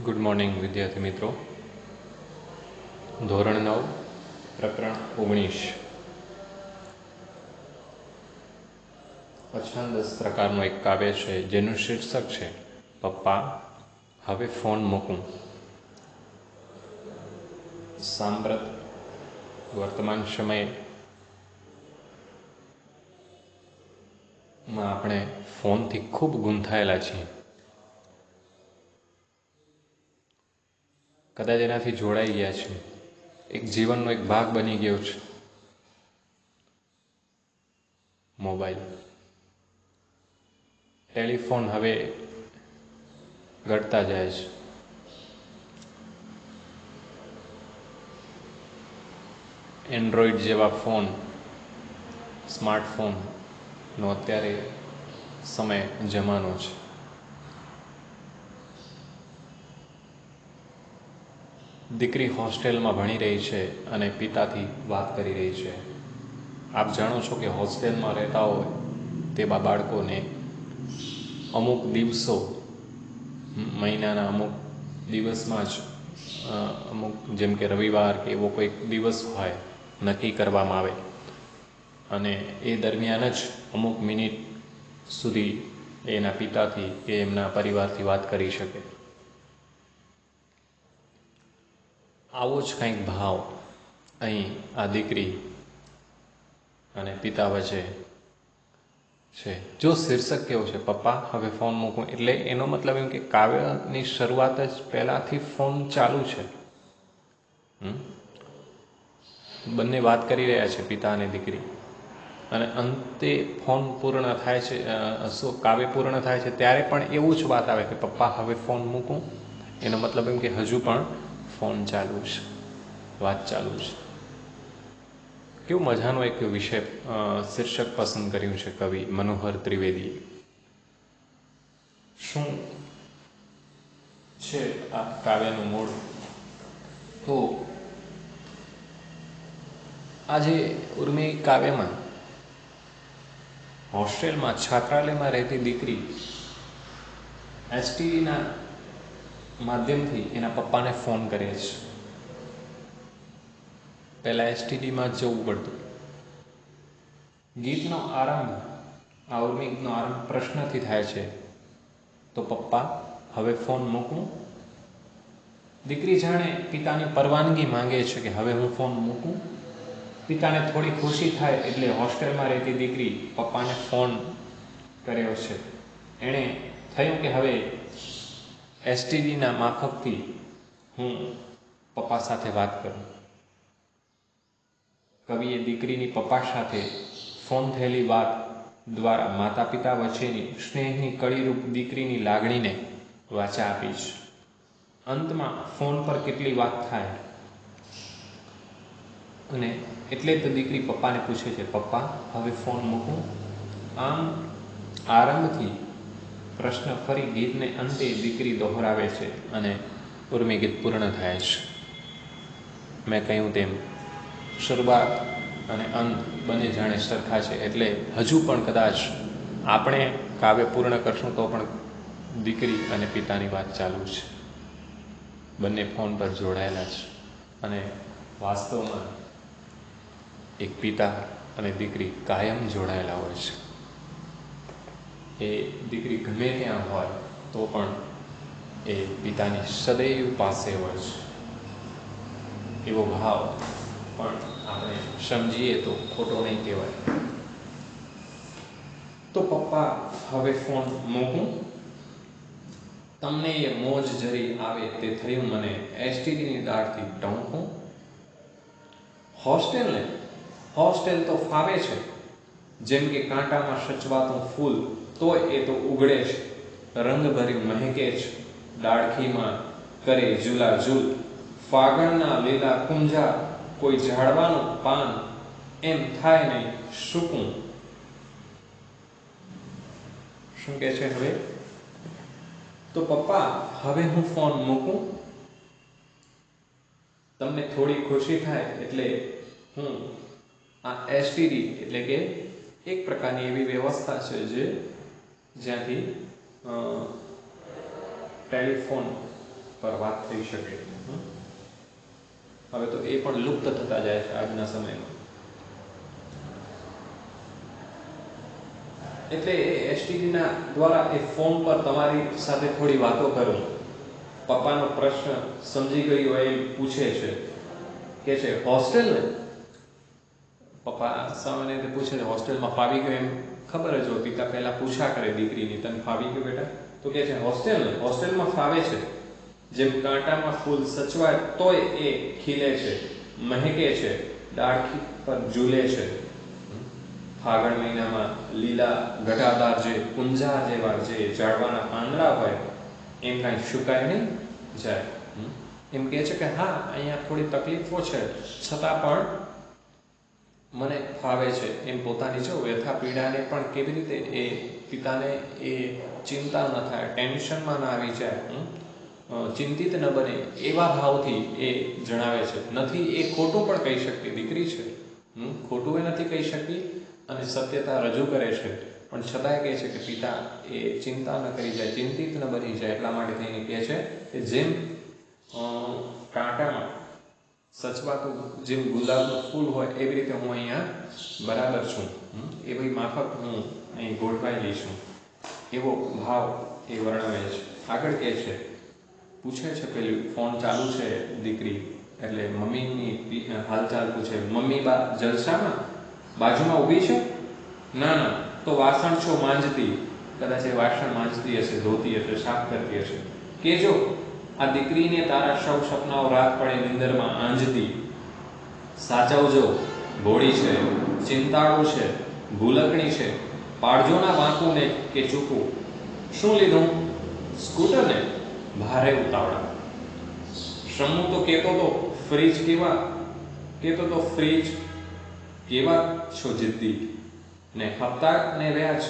Good morning વિદ્યાર્થી મિત્રો. ધોરણ 9 પ્રકરણ 19 અછંદસ પ્રકારનું એક કાવ્ય છે જેનું શીર્ષક છે પપ્પા હવે ફોન મૂકું. સાંપ્રત વર્તમાન સમયમાં આપણે ફોનથી ખૂબ ગૂંથાયેલા છીએ. કદાચ એનાથી જોડાઈ ગયા છે, એક જીવનનો એક ભાગ બની ગયો છે મોબાઈલ. ટેલિફોન હવે ઘટતા જાય છે. એન્ડ્રોઈડ જેવા ફોન, સ્માર્ટફોનનો અત્યારે સમય જમાનો છે. દીકરી હોસ્ટેલમાં ભણી રહી છે અને પિતાથી વાત કરી રહી છે. આપ જાણો છો કે હોસ્ટેલમાં રહેતા હોય તેવા બાળકોને અમુક દિવસો, મહિનાના અમુક દિવસમાં જ અમુક જેમ કે રવિવાર કે એવો કોઈક દિવસ હોય નક્કી કરવામાં આવે અને એ દરમિયાન જ અમુક મિનિટ સુધી એના પિતાથી કે એમના પરિવારથી વાત કરી શકે. આવો જ કંઈક ભાવ અહીં આ દીકરી અને પિતા વચ્ચે છે. જો શીર્ષક કેવું છે પપ્પા હવે ફોન મૂકું, એટલે એનો મતલબ એમ કે કાવ્યની શરૂઆત જ પહેલાંથી ફોન ચાલુ છે. બંને વાત કરી રહ્યા છે પિતા અને દીકરી, અને અંતે ફોન પૂર્ણ થાય છે, કાવ્ય પૂર્ણ થાય છે ત્યારે પણ એવું જ વાત આવે કે પપ્પા હવે ફોન મૂકું. એનો મતલબ એમ કે હજુ પણ ફોન ચાલુ છે, વાત ચાલુ છે. કેવું મજાનો એક વિષય શીર્ષક પસંદ કર્યું છે કવિ મનોહર ત્રિવેદીએ. શું છે આ કાવ્યનું મૂળ? તો આજે ઉર્મી કાવ્યમાં હોસ્ટેલમાં છાત્રાલયમાં રહેતી દીકરી એસટીડીના માધ્યમથી એના પપ્પાને ફોન કરે છે. પહેલાં એસટીડીમાં જ જવું પડતું. ગીતનો આરંભ, આ ઉર્મી ગીતનો આરંભ પ્રશ્નથી થાય છે, તો પપ્પા હવે ફોન મૂકું. દીકરી જાણે પિતાની પરવાનગી માંગે છે કે હવે હું ફોન મૂકું. પિતાને થોડી ખુશી થાય એટલે હોસ્ટેલમાં રહેતી દીકરી પપ્પાને ફોન કર્યો છે. એણે થયું કે હવે એસટીડીના માફકથી હું પપ્પા સાથે વાત કરું. કવિએ દીકરીની પપ્પા સાથે ફોન થયેલી વાત દ્વારા માતા પિતા વચ્ચેની સ્નેહની કડીરૂપ દીકરીની લાગણીને વાચા આપી છે. અંતમાં ફોન પર કેટલી વાત થાય અને એટલે તો દીકરી પપ્પાને પૂછે છે પપ્પા હવે ફોન મૂકું. આમ આરંભથી પ્રશ્ન ફરી ગીતને અંતે દીકરી દોહરાવે છે અને ઉર્મી ગીત પૂર્ણ થાય છે. મેં કહ્યું તેમ શરૂઆત અને અંત બંને જાણે સરખા છે, એટલે હજુ પણ કદાચ આપણે કાવ્ય પૂર્ણ કરશું તો પણ દીકરી અને પિતાની વાત ચાલુ છે. બંને ફોન પર જોડાયેલા છે અને વાસ્તવમાં એક પિતા અને દીકરી કાયમ જોડાયેલા હોય છે. એ દીકરી ગમે ત્યાં હોય તો પણ એ પિતાની સદૈવ પાસે હોય છે. એવો ભાવ પણ આપણે સમજીએ તો ખોટો નહીં કહેવાય. તો પપ્પા હવે ફોન મૂકું. તમને એ મોજ જરી આવે તે થયું મને એસટીડીની દાળથી ટહુકું. હોસ્ટેલ તો ફાવે છે, જેમ કે કાંટામાં સચવાતું ફૂલ, તોય એ તો ઉગડે છે. રંગ ભર્યું મહેકે છે, ડાળખીમાં કરે ઝૂલાઝૂલ. ફાગણના લીલા કુંજા, કોઈ ઝાડવાનું પાન, એમ થાય નહીં સૂકું. શું કહે છે હવે? તો પપ્પા હવે હું ફોન મૂકું. તમને થોડી ખુશી થાય એટલે હું આ એસટીડી એટલે કે એક પ્રકારની એવી વ્યવસ્થા છે જ્યાંથી ટેલિફોન પર વાત થઈ શકે. હવે તો એ પણ લુપ્ત થતા જાય છે આજના સમયમાં. એટલે એસટીડીના દ્વારા એ ફોન પર તમારી સાથે થોડી વાતો કરું, પપ્પાનો પ્રશ્ન સમજી ગઈ હોય એમ પૂછે છે, કે છે હોસ્ટેલ ને? પપ્પા સામાન્ય રીતે પૂછે છે હોસ્ટેલમાં ફાવી ગયું એમ ખબર જ હોય. પિતા પહેલા પૂછા કરે દીકરીની, તને ફાવી ગયું બેટા? તો કે છે હોસ્ટેલ ને, હોસ્ટેલમાં ફાવે છે. જેમ કાંટામાં ફૂલ સચવાય તોય એ ખીલે છે, મહેકે છે, ડાળખી પર ઝૂલે છે. ફાગણ મહિનામાં લીલા ઘટાદાર જે કુંજાર જેવા જે ઝાડવાના પાંદડા હોય એમ કાંઈ શુકાય નહીં જાય. એમ કહે છે કે હા, અહીંયા થોડી તકલીફો છે, છતાં પણ મને ફાવે છે. એમ પોતાની જો વ્યથા પીડાને પણ કેવી રીતે એ પિતાને એ ચિંતા ન થાય, ટેન્શનમાં ના આવી જાય, ચિંતિત ન બને, એવા ભાવથી એ જણાવે છે. નથી એ ખોટું પણ કહી શકતી, દીકરી છે, ખોટું એ નથી કહી શકતી અને સત્યતા રજૂ કરે છે, પણ છતાંય કહે છે કે પિતા એ ચિંતા ન કરી જાય, ચિંતિત ન બની જાય. એટલા માટે થઈને કહે છે કે જેમ કાંટામાં સચવાતું જેમ ગુલાબનું ફૂલ હોય એવી રીતે હું અહીંયા બરાબર છું, એવી માફક હું અહીં ગોઠવાયેલી છું, એવો ભાવ એ વર્ણવે છે. આગળ કહે છે, પૂછે છે, પેલું ફોન ચાલુ છે દીકરી, એટલે મમ્મીની હાલચાલ પૂછે. મમ્મી બા જલસામાં? બાજુમાં ઊભી છે? ના ના, તો વાસણ છો માંજતી? કદાચ એ વાસણ માંજતી હશે, ધોતી હશે, સાફ કરતી હશે. કેજો આ દીકરીને તારા સૌ સપનાઓ રાત પડે નિંદરમાં આંજતી. સાચવજો, ભોળી છે, ચિંતાળુ છે, ભૂલકણી છે, પાડજો ના વાંકુને કે ચૂકું. શું લીધું? સ્કૂટરને? ભારે ઉતાવળા. શમ્મુ તો કહેતો તો ફ્રીજ કેવા, કહેતો તો ફ્રીજ કેવા છો જિદ્દી, ને હપ્તા ને વ્યાજ.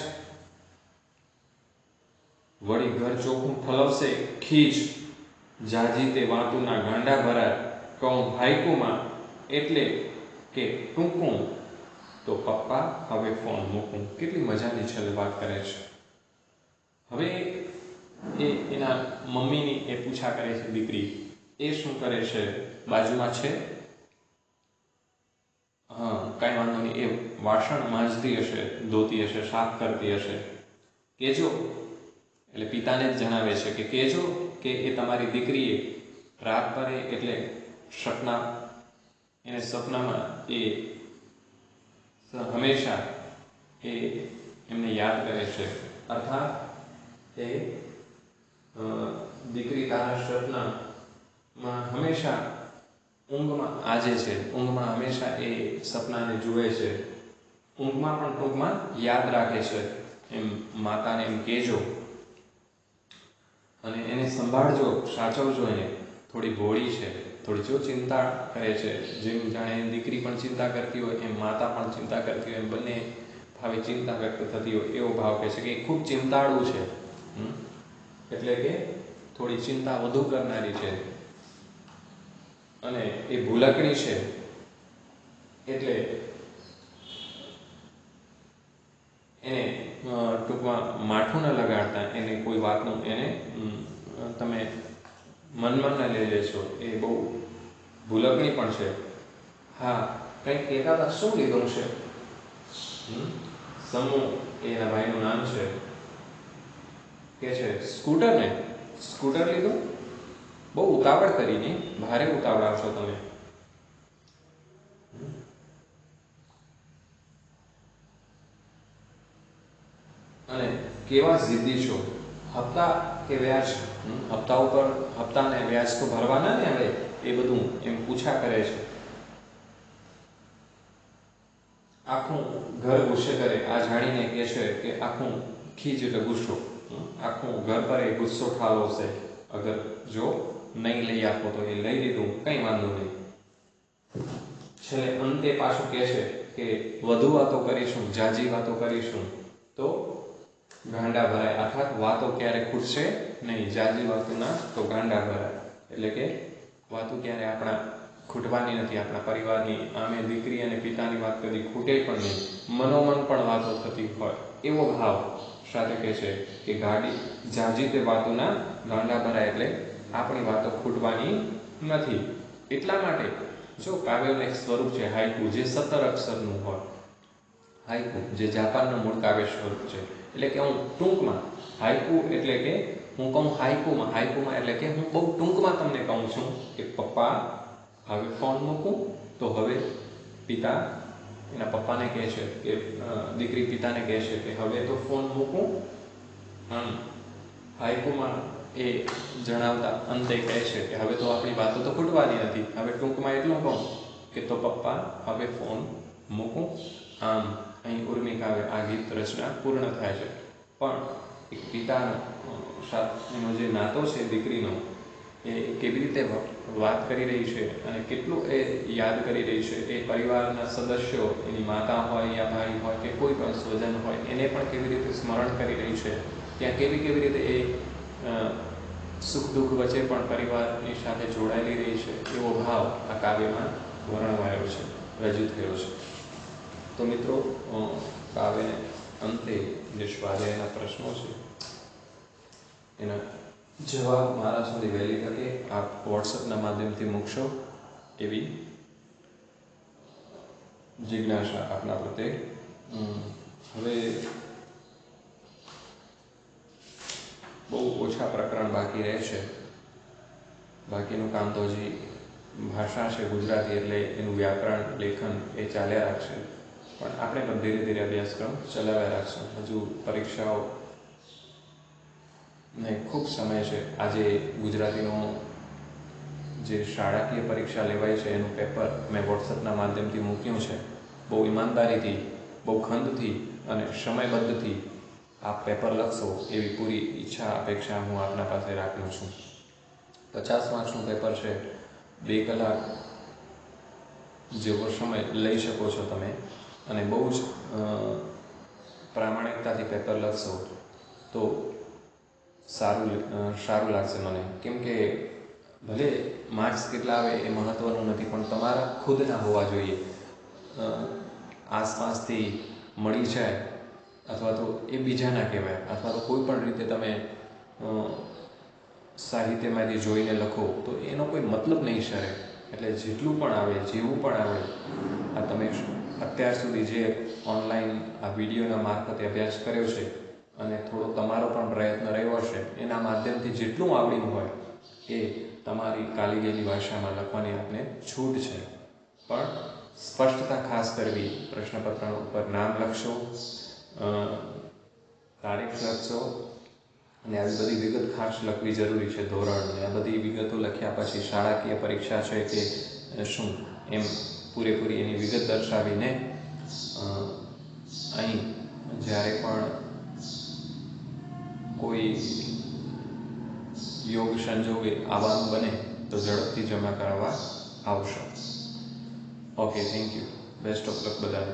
વળી ઘર ચોખ્ખું ઠલવશે ખીજ, જાજી તે વાતુના ગાંડા ભરાય. કહું હાઈકુમાં એટલે કે ટૂંકું, તો પપ્પા હવે ફોન મૂકું. કેટલી મજાની છેલ્લે વાત કરે છે. હવે એ એના મમ્મીની એ પૂછા કરે છે દીકરી. એ શું કરે છે? બાજુમાં છે? હા, કાંઈ વાંધો નહીં. એ વાસણ માંજતી હશે, ધોતી હશે, સાફ કરતી હશે. કેજો, એટલે પિતાને જ જણાવે છે કે કેજો કે એ તમારી દીકરીએ રાત પડે એટલે સપના, એને સપનામાં એ હંમેશા એ એમને યાદ કરે છે. અર્થાત એ દીકરી તારા સપનામાં હંમેશા ઊંઘમાં આજે છે, ઊંઘમાં હંમેશા એ સપનાને જુએ છે, ઊંઘમાં પણ ટૂંકમાં યાદ રાખે છે. એમ માતાને એમ કહેજો અને એને સંભાળજો, સાચવજો. એને થોડી ભોળી છે, થોડી જો ચિંતા કરે છે, જેમ જાણે દીકરી પણ ચિંતા કરતી હોય એમ માતા પણ ચિંતા કરતી હોય, એમ બંને ભાવે ચિંતા વ્યક્ત થતી હોય એવો ભાવ કહે છે કે એ ખૂબ ચિંતાળુ છે, એટલે કે થોડી ચિંતા વધુ કરનારી છે, અને એ ભૂલકણી છે, એટલે એને ટૂંકમાં માઠું ન લગાડતા, એને કોઈ વાતનું એને તમે મનમાં ન લઈ લેશો. એ બહુ ભૂલકણી પણ છે. હા, કંઈક કહેતા હતા, શું લીધું છે? સમૂહ એના ભાઈનું નામ છે. કે છે સ્કૂટર ને? સ્કૂટર લીધું? બહુ ઉતાવળ કરી નહીં, ભારે ઉતાવળા છો તમે. અને કેવા જિદ્દી છો? હપ્તા કે વ્યાજ? હપ્તા ઉપર હપ્તાને વ્યાજ તો ભરવાના ને હવે, એ બધું એમ પૂછા કરે છે. આખું ઘર ગુસ્સે કરે. આ જાણીને કહે છે કે આખું ખીજ એટલે ગુસ્સો, આખું ઘર પર એ ગુસ્સો ઠાલવશે અગર જો નહીં લઈ આપો તો. એ લઈ લીધું, કંઈ વાંધો નહીં. છેલ્લે અંતે પાછું કહે છે કે વધુ વાતો કરીશું, જાજી વાતો કરીશું તો ગાંડા ભરાય. અર્થાત વાતો ક્યારે ખૂટશે નહીં, જાજી વાતોના તો ગાંડા ભરાય. એટલે કે વાતો ક્યારે આપણા ખૂટવાની નથી, આપણા પરિવારની. આમે દીકરી અને પિતાની વાત કદી ખૂટે પણ નહીં, મનોમન પણ વાતો થતી હોય એવો ભાવ સાથે કહે છે કે ગાડી જાજી તે વાતોના ગાંડા ભરાય. એટલે આપણી વાતો ખૂટવાની નથી. એટલા માટે જો કાવ્યનું એક સ્વરૂપ છે હાઇકુ, જે 17 અક્ષરનું હોય. હાઇકુ જે જાપાનનું મૂળ કાવ્ય સ્વરૂપ છે. એટલે કે હું ટૂંકમાં હાઇકુ એટલે કે હું કહું હાઇકુમાં એટલે કે હું બહુ ટૂંકમાં તમને કહું છું કે પપ્પા હવે ફોન મૂકું. તો હવે પિતા એના પપ્પાને કહે છે કે દીકરી પિતાને કહે છે કે હવે તો ફોન મૂકું. આમ હાઇકુમાં એ જણાવતા અંતે કહે છે કે હવે તો આપણી વાતો તો ખૂટવાની નથી. હવે ટૂંકમાં એટલું કહું કે તો પપ્પા હવે ફોન મૂકું. આમ અહીં ઉર્મી કાવ્ય આ ગીત રચના પૂર્ણ થાય છે. પણ એક પિતાનો સાથેનો જે નાતો છે દીકરીનો, એ કેવી રીતે વાત કરી રહી છે અને કેટલું એ યાદ કરી રહી છે, એ પરિવારના સદસ્યો, એની માતા હોય યા ભાઈ હોય કે કોઈ પણ સ્વજન હોય, એને પણ કેવી રીતે સ્મરણ કરી રહી છે, ત્યાં કેવી રીતે એ સુખ દુઃખ વચ્ચે પણ પરિવારની સાથે જોડાયેલી રહી છે, એવો ભાવ આ કાવ્યમાં વર્ણવાયો છે, રજૂ થયો છે. તો મિત્રો, કાવ્યને અંતે જે સ્વાધ્યાયના પ્રશ્નો છે એના જવાબ મારા સુધી વહેલી તકે આપ વોટ્સઅપના માધ્યમથી મૂકશો એવી જિજ્ઞાસા આપના પ્રત્યે. હવે બહુ ઓછા પ્રકરણ બાકી રહે છે. બાકીનું કામ તો હજી ભાષા છે ગુજરાતી, એટલે એનું વ્યાકરણ લેખન એ ચાલ્યા રાખશે. પણ આપણે પણ ધીરે ધીરે અભ્યાસક્રમ ચલાવ્યા રાખશું. હજુ પરીક્ષાઓ ને ખૂબ સમય છે. આજે ગુજરાતીનો જે શાળાકીય પરીક્ષા લેવાય છે એનું પેપર મેં વોટ્સઅપના માધ્યમથી મૂક્યું છે. બહુ ઈમાનદારીથી, બહુ ખંતથી અને સમયબદ્ધથી આપ પેપર લખશો એવી પૂરી ઈચ્છા અપેક્ષા હું આપના પાસે રાખું છું. 50 માર્ક્સનું પેપર છે. 2 કલાક જેવો સમય લઈ શકો છો તમે અને બહુ જ પ્રામાણિકતાથી પેપર લખશો તો સારું લાગશે મને. કેમ કે ભલે માર્ક્સ કેટલા આવે એ મહત્ત્વનું નથી, પણ તમારા ખુદના હોવા જોઈએ. આસપાસથી મળી જાય અથવા તો એ બીજાના કહેવાય, અથવા તો કોઈ પણ રીતે તમે સાહિત્યમાંથી જોઈને લખો તો એનો કોઈ મતલબ નહીં સરે. એટલે જેટલું પણ આવે, જેવું પણ આવે, આ તમે અત્યાર સુધી જે ઓનલાઈન આ વિડીયોના મારફતે અભ્યાસ કર્યો છે અને થોડો તમારો પણ પ્રયત્ન રહ્યો હશે, એના માધ્યમથી જેટલું આવડ્યું હોય એ તમારી કાલી ગયેલી ભાષામાં લખવાની આપને છૂટ છે. પણ સ્પષ્ટતા ખાસ કરવી. પ્રશ્નપત્ર ઉપર નામ લખશો, તારીખ લખશો અને આવી બધી વિગત ખાસ લખવી જરૂરી છે. ધોરણ ને આ બધી વિગતો લખ્યા પછી શાળાકીય પરીક્ષા છે કે શું, એમ પૂરેપૂરી એની વિગત દર્શાવીને અહીં જ્યારે પણ કોઈ યોગ સંજોગે આવવાનું બને તો ઝડપથી જમા કરાવવા આવશો. Okay, thank you. Best of luck બધાને.